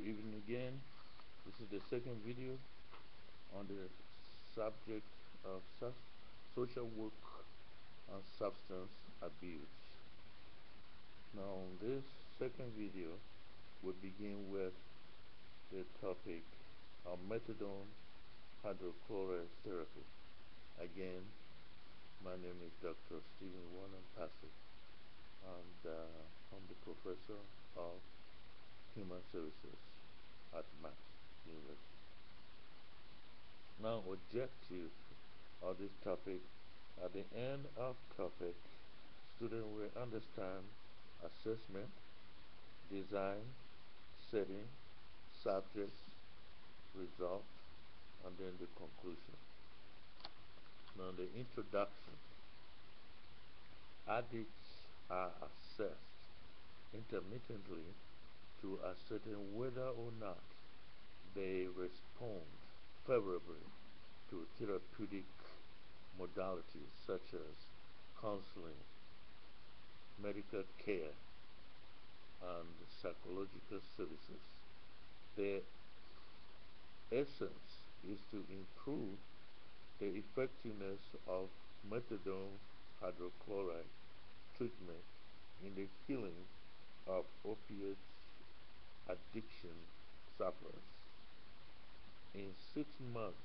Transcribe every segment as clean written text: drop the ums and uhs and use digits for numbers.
Evening again. This is the second video on the subject of social work and substance abuse. Now, in this second video, we begin with the topic of methadone hydrochloride therapy. Again, my name is Dr. Stephen Warren Passy, and I'm the professor of human services at Mass University. Now, objective of this topic, at the end of topic, student will understand assessment, design, setting, subject, result, and then the conclusion. Now, the introduction. Addicts are assessed intermittently to ascertain whether or not they respond favorably to therapeutic modalities such as counseling, medical care, and psychological services. Their essence is to improve the effectiveness of methadone hydrochloride treatment in the healing of opiate addiction sufferers. In 6 months,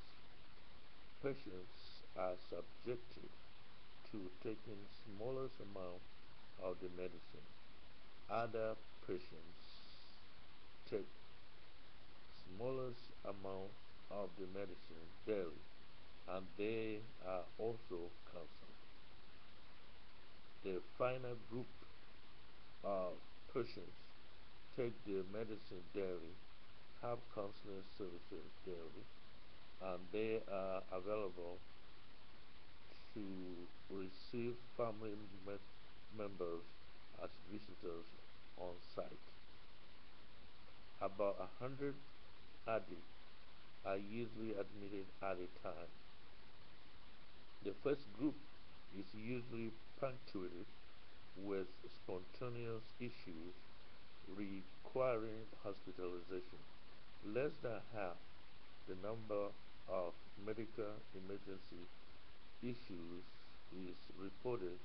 patients are subjected to taking smallest amount of the medicine. Other patients take smallest amount of the medicine daily, and they are also counseled. The final group of patients take the medicine daily, have counseling services daily, and they are available to receive family members as visitors on site. About 100 addicts are usually admitted at a time. The first group is usually punctuated with spontaneous issues requiring hospitalization. Less than half the number of medical emergency issues is reported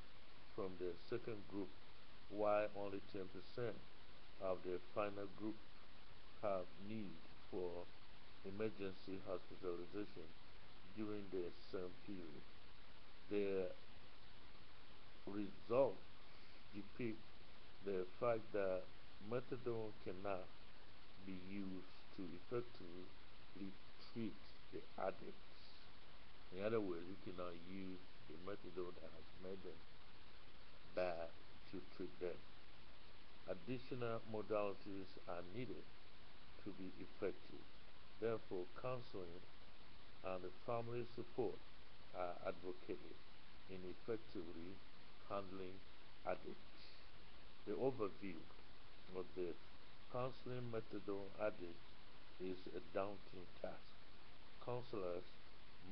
from the second group, while only 10% of the final group have need for emergency hospitalization during the same period. The results depict the fact that methadone cannot be used to effectively treat the addicts. In other words, you cannot use the methadone that has made them bad to treat them. Additional modalities are needed to be effective. Therefore, counseling and family support are advocated in effectively handling addicts. The overview of the counseling methadone addict is a daunting task. Counselors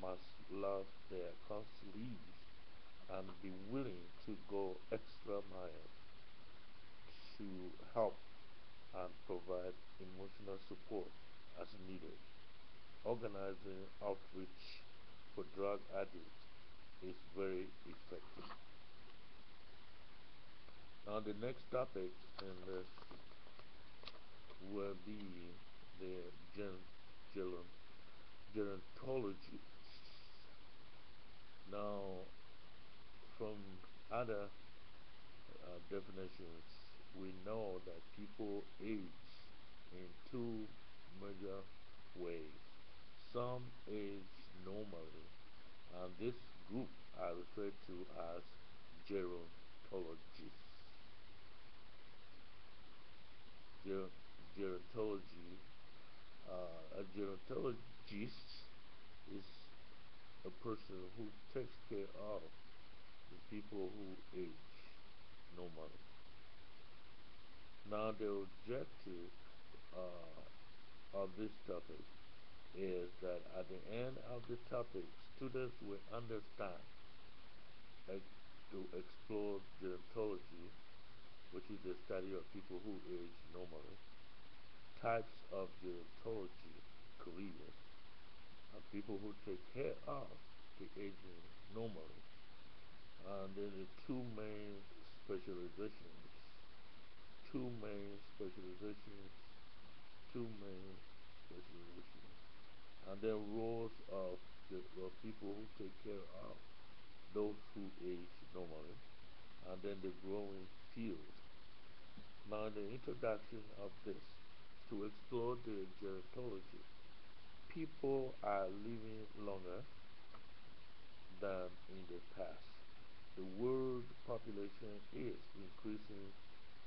must love their counselees and be willing to go extra mile to help and provide emotional support as needed. Organizing outreach for drug addicts is very effective. Now, the next topic in this will be the geron- gerontology. Now, from other definitions, we know that people age in two major ways. Some age normally, and this group are referred to as gerontologists. Ger- Gerontology, a gerontologist is a person who takes care of the people who age normally. Now, the objective of this topic is that at the end of the topic, students will understand to explore gerontology, which is the study of people who age normally, Types of gerontology careers are people who take care of the aging normally. And then the two main specializations, two main specializations, and then roles of people who take care of those who age normally, and then the growing field. Now, in the introduction of this, to explore the gerontology, people are living longer than in the past. The world population is increasing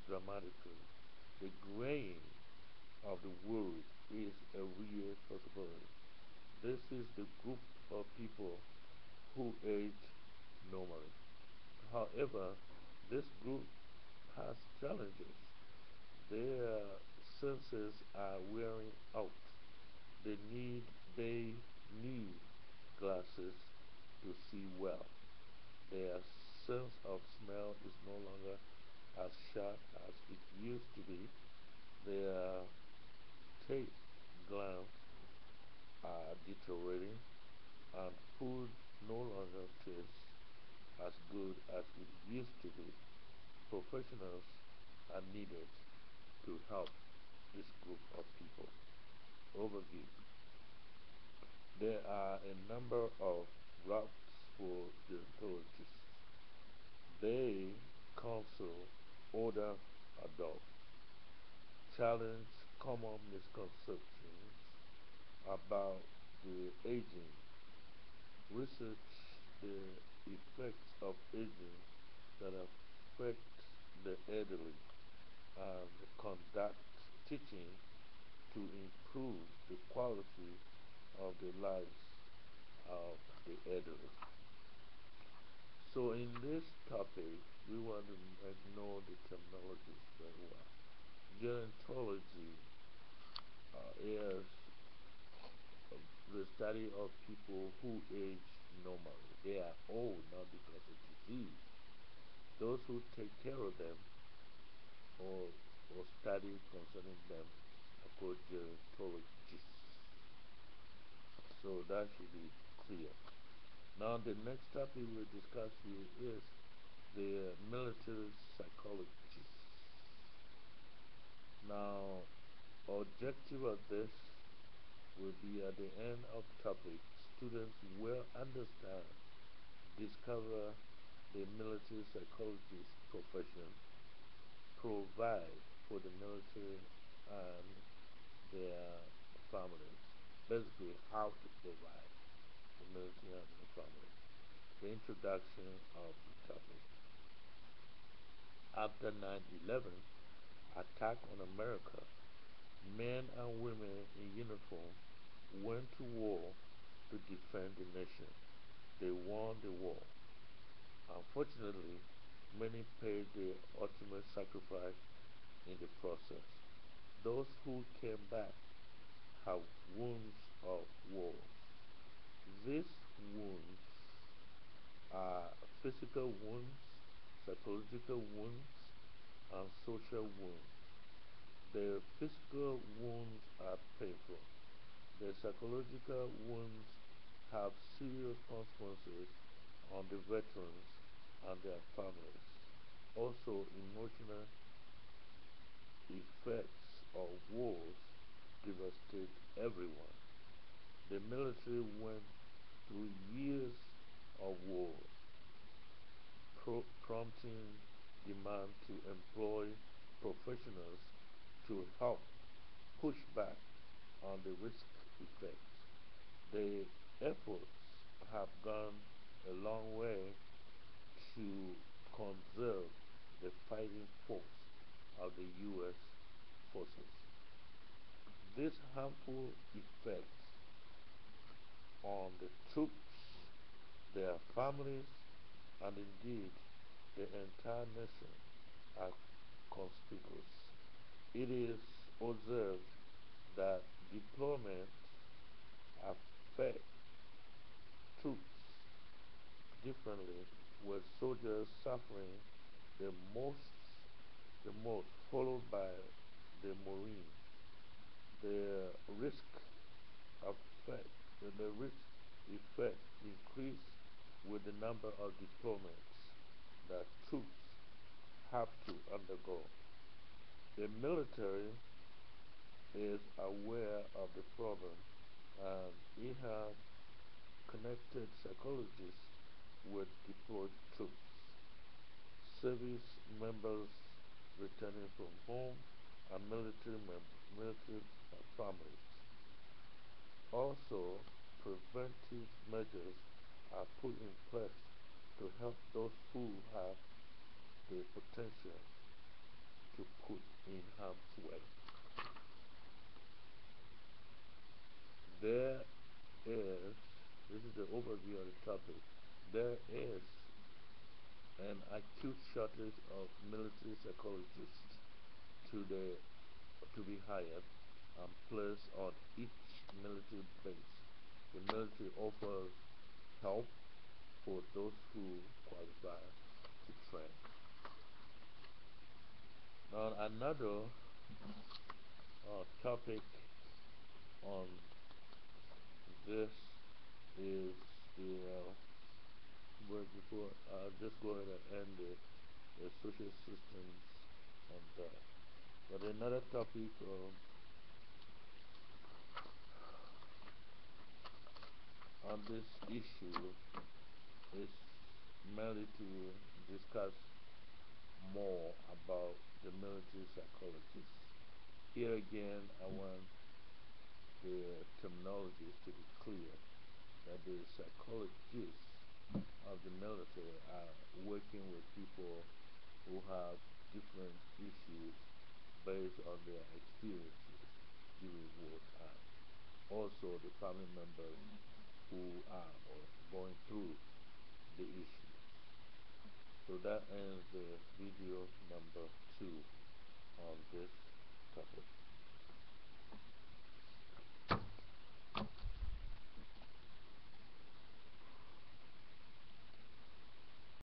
dramatically. The graying of the world is a real possibility. This is the group of people who age normally. However, this group has challenges. Their senses are wearing out. They need they need glasses to see well. Their sense of smell is no longer as sharp as it used to be. Their taste glands are deteriorating, and food no longer tastes as good as it used to be. Professionals are needed to help this group of people. Overview. There are a number of routes for gerontologists. They counsel older adults, challenge common misconceptions about the aging, research the effects of aging that affect the elderly, and conduct teaching to improve the quality of the lives of the elderly. So, in this topic, we want to know the terminologies very well. Gerontology is the study of people who age normally. They are old not because of disease. Those who take care of them or, or study concerning them are called gerontologists. So that should be clear. Now, the next topic we'll discuss here is the military psychologist. Now, objective of this will be at the end of the topic. Students will understand, discover the military psychologist profession, provide for the military and their families. Basically, how to provide the military and their families. The introduction of the topic. After 9/11 attack on America, men and women in uniform went to war to defend the nation. They won the war. Unfortunately, many paid the ultimate sacrifice in the process. Those who came back have wounds of war. These wounds are physical wounds, psychological wounds, and social wounds. The physical wounds are painful. The psychological wounds have serious consequences on the veterans and their families. Also, emotional effects of wars devastate everyone. The military went through years of war, prompting demand to employ professionals to help push back on the risk effects. The efforts have gone a long way to conserve the fighting force of the U.S. forces. These harmful effects on the troops, their families, and indeed the entire nation are conspicuous. It is observed that deployment affects troops differently, with soldiers suffering the most, the most, followed by the Marines. The effect, the risk effect increase with the number of deployments that troops have to undergo. The military is aware of the problem and it has connected psychologists with deployed troops, service members returning from home, and military families. Also, preventive measures are put in place to help those who have the potential to put in harm's way. There is, this is the overview of the topic, there is an acute shortage of military psychologists to the to be hired and placed on each military base. The military offers help for those who qualify to train. Now another topic on this is the but before I'll just go ahead and end the social systems on that. But another topic on this issue is merely to discuss more about the military psychologists. Here again, I want the terminologies to be clear that the psychologists of the military are working with people who have different issues based on their experiences during wartime. Also, the family members who are or going through the issues. So that ends the video number 2 on this topic.